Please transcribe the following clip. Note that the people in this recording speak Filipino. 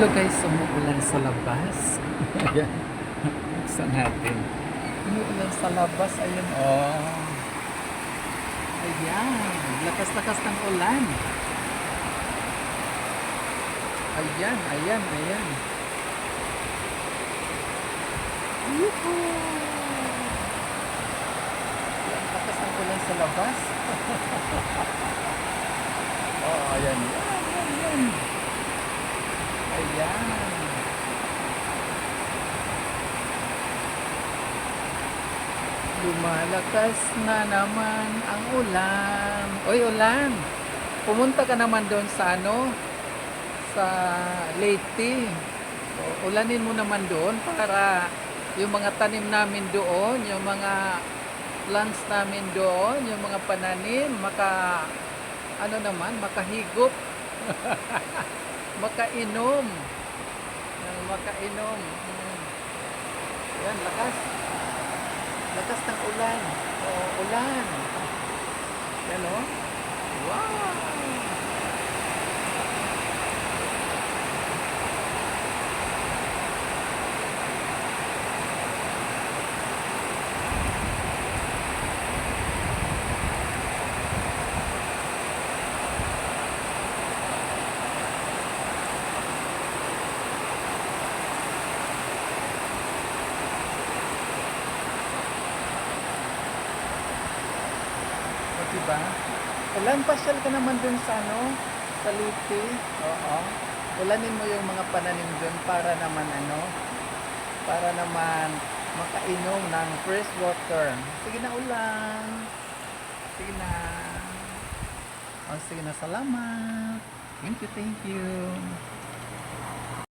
Hello guys, umuulan sa labas. Ayan, buksan natin. Umuulan sa labas, ayun oh. Ayan, lakas-lakas ng ulan. Ayan, ayan, ayan. Yuhu! Ayan, lakas ng ulan sa labas. Oh, ayan, yan, yan, yan. Ayan. Lumalakas na naman ang ulan. Oy, ulan. Pumunta ka naman doon sa sa Leyte. Ulanin mo naman doon para yung mga tanim namin doon, yung mga plants namin doon, yung mga pananim, makahigop, makainom. Makainom. Yan, lakas. Lakas ng ulan. Oo, ulan. Yan o. Wow! Diba? Ulan, pasyal ka naman dun sa sa Leyte. Oo. Ulanin mo yung mga pananim dun para naman para naman makainom ng fresh water. Sige na, ulan. Sige na. Oh, sige na, salamat. Thank you, thank you.